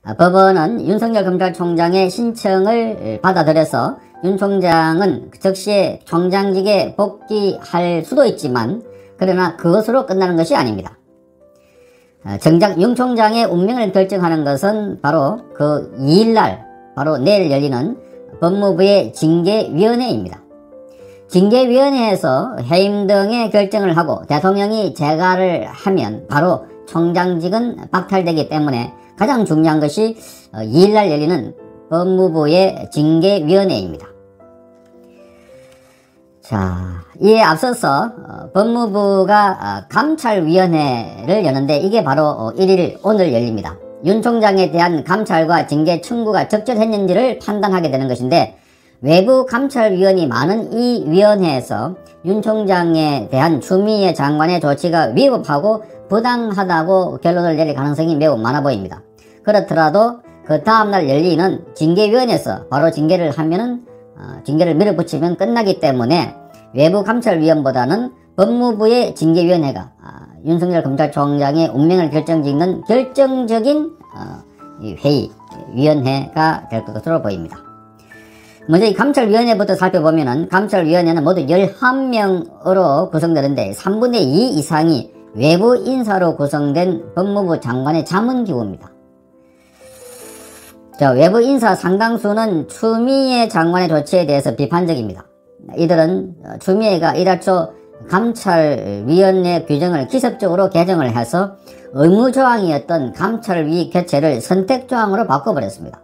법원은 윤석열 검찰총장의 신청을 받아들여서 윤 총장은 즉시 총장직에 복귀할 수도 있지만 그러나 그것으로 끝나는 것이 아닙니다. 정작 윤 총장의 운명을 결정하는 것은 바로 그 2일날 바로 내일 열리는 법무부의 징계위원회입니다. 징계위원회에서 해임 등의 결정을 하고 대통령이 재가를 하면 바로 총장직은 박탈되기 때문에 가장 중요한 것이 2일날 열리는 법무부의 징계위원회입니다. 자, 이에 앞서서 법무부가 감찰위원회를 여는데 이게 바로 1일 오늘 열립니다. 윤 총장에 대한 감찰과 징계 청구가 적절했는지를 판단하게 되는 것인데 외부 감찰위원이 많은 이 위원회에서 윤 총장에 대한 추미애 장관의 조치가 위법하고 부당하다고 결론을 내릴 가능성이 매우 많아 보입니다. 그렇더라도 그 다음날 열리는 징계위원회에서 바로 징계를 하면은 징계를 밀어붙이면 끝나기 때문에 외부 감찰위원보다는 법무부의 징계위원회가 윤석열 검찰총장의 운명을 결정짓는 결정적인 위원회가 될 것으로 보입니다. 먼저 이 감찰위원회부터 살펴보면은 감찰위원회는 모두 11명으로 구성되는데 3분의 2 이상이 외부 인사로 구성된 법무부 장관의 자문기구입니다. 외부 인사 상당수는 추미애 장관의 조치에 대해서 비판적입니다. 이들은 추미애가 이달 초 감찰위원회 규정을 기습적으로 개정을 해서 의무조항이었던 감찰위 개최를 선택조항으로 바꿔버렸습니다.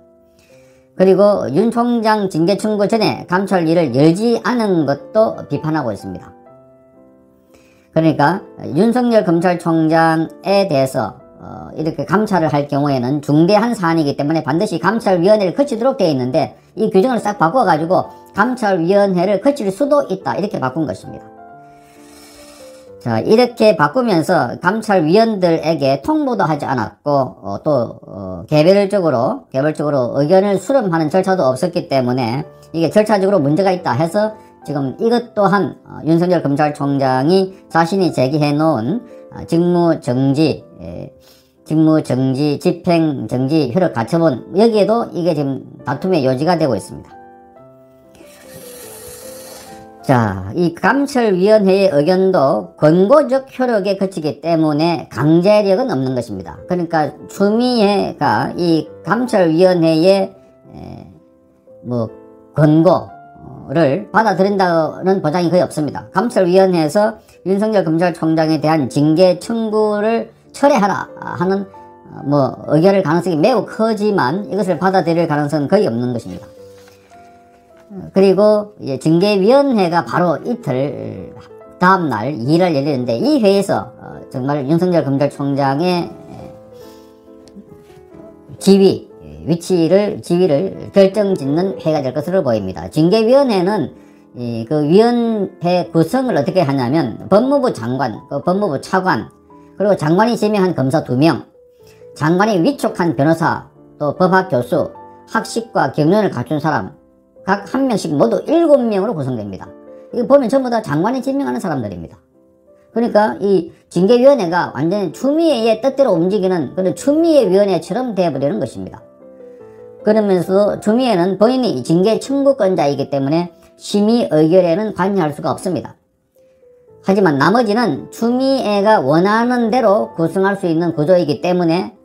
그리고 윤 총장 징계 청구 전에 감찰위를 열지 않은 것도 비판하고 있습니다. 그러니까 윤석열 검찰총장에 대해서 이렇게 감찰을 할 경우에는 중대한 사안이기 때문에 반드시 감찰위원회를 거치도록 되어 있는데 이 규정을 싹 바꿔가지고 감찰위원회를 거칠 수도 있다 이렇게 바꾼 것입니다. 자, 이렇게 바꾸면서 감찰위원들에게 통보도 하지 않았고 또 개별적으로 의견을 수렴하는 절차도 없었기 때문에 이게 절차적으로 문제가 있다 해서 지금 이것 또한 윤석열 검찰총장이 자신이 제기해 놓은 직무정지, 집행정지, 효력 가처분 여기에도 이게 지금 다툼의 요지가 되고 있습니다. 자, 이 감찰위원회의 의견도 권고적 효력에 그치기 때문에 강제력은 없는 것입니다. 그러니까 추미애가 이 감찰위원회의 권고를 받아들인다는 보장이 거의 없습니다. 감찰위원회에서 윤석열 검찰총장에 대한 징계 청구를 철회하라 하는 의결할 가능성이 매우 크지만 이것을 받아들일 가능성은 거의 없는 것입니다. 그리고 징계위원회가 바로 이틀 다음날 2일날 열리는데 이 회의에서 정말 윤석열 검찰총장의 지위를 결정짓는 회의가 될 것으로 보입니다. 징계위원회는 그 위원회 구성을 어떻게 하냐면 법무부 장관, 법무부 차관, 그리고 장관이 지명한 검사 2명, 장관이 위촉한 변호사, 또 법학 교수, 학식과 경륜을 갖춘 사람 각 1명씩 모두 7명으로 구성됩니다. 이거 보면 전부 다 장관이 지명하는 사람들입니다. 그러니까 이 징계위원회가 완전히 추미애의 뜻대로 움직이는 그런 추미애위원회처럼 되어버리는 것입니다. 그러면서 추미애는 본인이 징계 청구권자이기 때문에 심의 의결에는 관여할 수가 없습니다. 하지만 나머지는 추미애가 원하는 대로 구성할 수 있는 구조이기 때문에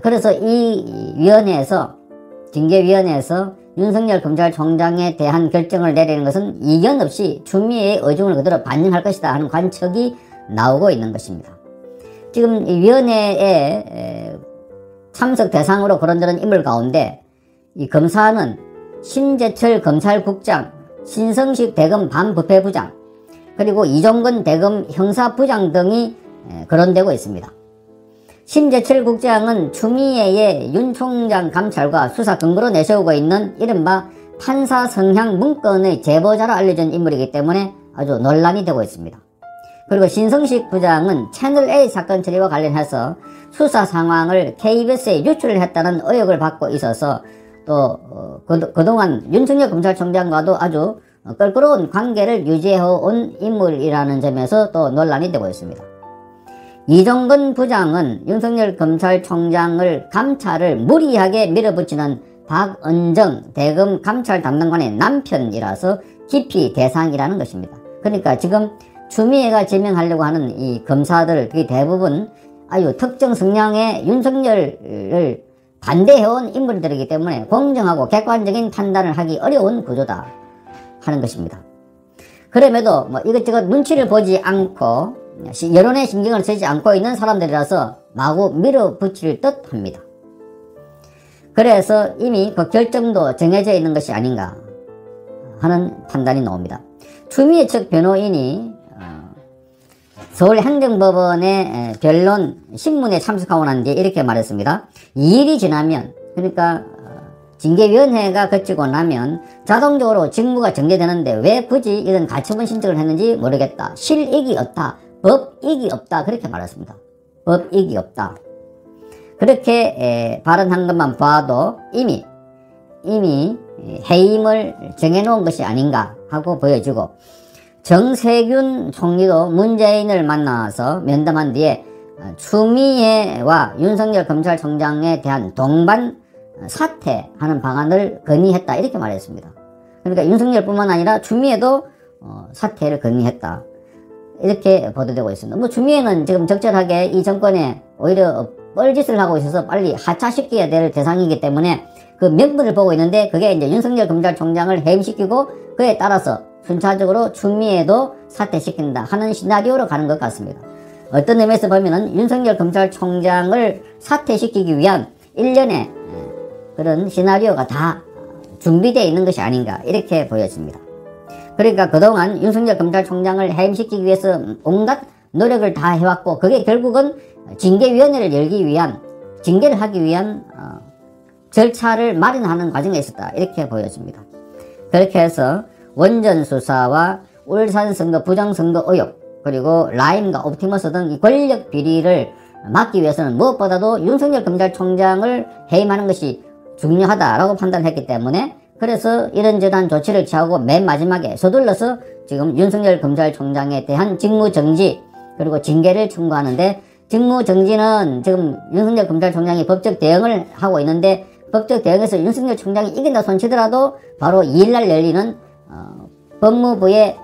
그래서 이 위원회에서 징계위원회에서 윤석열 검찰총장에 대한 결정을 내리는 것은 이견 없이 추미애의 의중을 그대로 반영할 것이다 하는 관측이 나오고 있는 것입니다. 지금 이 위원회에 참석 대상으로 거론되는 인물 가운데 이 검사는 심재철 검찰국장, 신성식 대검 반부패부장, 그리고 이종건 대검 형사부장 등이 거론되고 있습니다. 심재철 국장은 추미애의 윤 총장 감찰과 수사 근거로 내세우고 있는 이른바 판사 성향 문건의 제보자로 알려진 인물이기 때문에 아주 논란이 되고 있습니다. 그리고 신성식 부장은 채널A 사건 처리와 관련해서 수사 상황을 KBS에 유출을 했다는 의혹을 받고 있어서 또 그동안 윤석열 검찰총장과도 아주 껄끄러운 관계를 유지해온 인물이라는 점에서 또 논란이 되고 있습니다. 이종근 부장은 윤석열 검찰총장을 감찰을 무리하게 밀어붙이는 박은정 대검 감찰 담당관의 남편이라서 기피 대상이라는 것입니다. 그러니까 지금 추미애가 제명하려고 하는 이 검사들 그게 대부분 아주 특정 성향의 윤석열을 반대해온 인물들이기 때문에 공정하고 객관적인 판단을 하기 어려운 구조다 하는 것입니다. 그럼에도 뭐 이것저것 눈치를 보지 않고 여론의 신경을 쓰지 않고 있는 사람들이라서 마구 밀어붙일 듯 합니다. 그래서 이미 그 결정도 정해져 있는 것이 아닌가 하는 판단이 나옵니다. 추미애 측 변호인이 서울행정법원의 변론 신문에 참석하고 난 뒤에 이렇게 말했습니다. 2일이 지나면, 그러니까 징계위원회가 거치고 나면 자동적으로 직무가 정제되는데 왜 굳이 이런 가처분 신청을 했는지 모르겠다. 실익이 없다. 법익이 없다. 그렇게 말했습니다. 법익이 없다. 그렇게 발언한 것만 봐도 이미 해임을 정해놓은 것이 아닌가 하고 보여지고, 정세균 총리도 문재인을 만나서 면담한 뒤에 추미애와 윤석열 검찰총장에 대한 동반 사퇴하는 방안을 건의했다 이렇게 말했습니다. 그러니까 윤석열뿐만 아니라 추미애도 사퇴를 건의했다 이렇게 보도되고 있습니다. 뭐 추미애는 지금 적절하게 이 정권에 오히려 뻘짓을 하고 있어서 빨리 하차시켜야 될 대상이기 때문에 그 명분을 보고 있는데, 그게 이제 윤석열 검찰총장을 해임시키고 그에 따라서 순차적으로 추미애도 사퇴시킨다 하는 시나리오로 가는 것 같습니다. 어떤 의미에서 보면은 윤석열 검찰총장을 사퇴시키기 위한 일련의 그런 시나리오가 다 준비되어 있는 것이 아닌가 이렇게 보여집니다. 그러니까 그동안 윤석열 검찰총장을 해임시키기 위해서 온갖 노력을 다 해왔고, 그게 결국은 징계위원회를 열기 위한, 징계를 하기 위한 절차를 마련하는 과정에 있었다 이렇게 보여집니다. 그렇게 해서 원전 수사와 울산 선거 부정선거 의혹, 그리고 라임과 옵티머스 등 이 권력 비리를 막기 위해서는 무엇보다도 윤석열 검찰총장을 해임하는 것이 중요하다라고 판단했기 때문에, 그래서 이런저런 조치를 취하고 맨 마지막에 서둘러서 지금 윤석열 검찰총장에 대한 직무정지 그리고 징계를 청구하는데, 직무정지는 지금 윤석열 검찰총장이 법적 대응을 하고 있는데, 법적 대응에서 윤석열 총장이 이긴다 손치더라도 바로 2일날 열리는 법무부의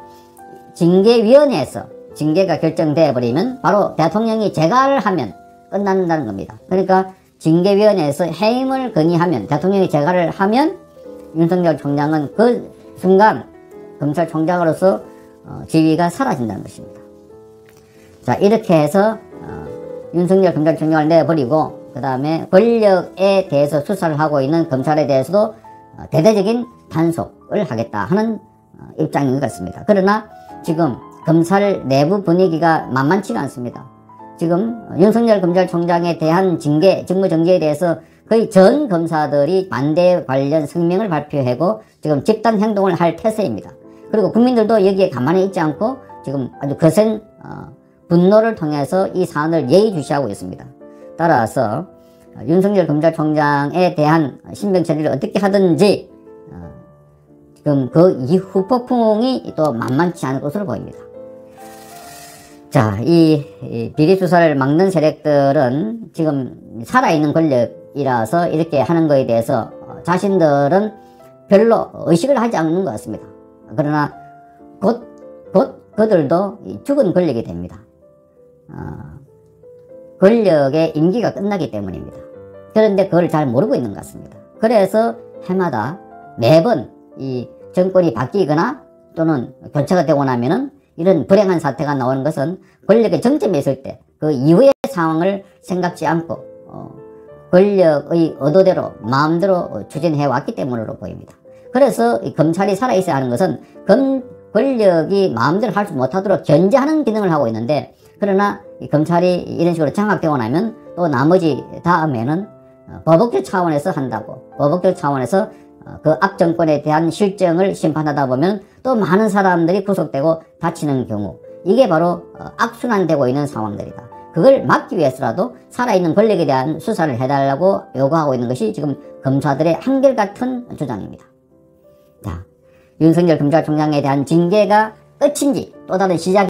징계위원회에서 징계가 결정되어 버리면 바로 대통령이 재가를 하면 끝난다는 겁니다. 그러니까 징계위원회에서 해임을 건의하면, 대통령이 재가를 하면 윤석열 총장은 그 순간 검찰총장으로서 지위가 사라진다는 것입니다. 자, 이렇게 해서 윤석열 검찰총장을 내버리고 그 다음에 권력에 대해서 수사를 하고 있는 검찰에 대해서도 대대적인 단속을 하겠다 하는 입장인 것 같습니다. 그러나 지금 검찰 내부 분위기가 만만치가 않습니다. 지금 윤석열 검찰총장에 대한 징계, 직무정지에 대해서 거의 전 검사들이 반대 관련 성명을 발표하고 지금 집단 행동을 할 태세입니다. 그리고 국민들도 여기에 가만히 있지 않고 지금 아주 거센 분노를 통해서 이 사안을 예의주시하고 있습니다. 따라서 윤석열 검찰총장에 대한 신병 처리를 어떻게 하든지 지금 그 이후 폭풍이 또 만만치 않을 것으로 보입니다. 자, 이 비리 수사를 막는 세력들은 지금 살아있는 권력이라서 이렇게 하는 것에 대해서 자신들은 별로 의식을 하지 않는 것 같습니다. 그러나 곧 그들도 죽은 권력이 됩니다. 권력의 임기가 끝나기 때문입니다. 그런데 그걸 잘 모르고 있는 것 같습니다. 그래서 해마다 매번 이 정권이 바뀌거나 또는 교체가 되고 나면은 이런 불행한 사태가 나오는 것은 권력의 정점에 있을 때 그 이후의 상황을 생각지 않고 권력의 의도대로 마음대로 추진해 왔기 때문으로 보입니다. 그래서 이 검찰이 살아있어야 하는 것은 권력이 마음대로 할 수 못하도록 견제하는 기능을 하고 있는데, 그러나 이 검찰이 이런 식으로 장악되고 나면 또 나머지 다음에는 법학적 차원에서 한다고, 법학적 차원에서 그 앞정권에 대한 실정을 심판하다 보면 또 많은 사람들이 구속되고 다치는 경우, 이게 바로 악순환되고 있는 상황들이다. 그걸 막기 위해서라도 살아있는 권력에 대한 수사를 해달라고 요구하고 있는 것이 지금 검사들의 한결같은 주장입니다. 자, 윤석열 검찰총장에 대한 징계가 끝인지 또 다른 시작이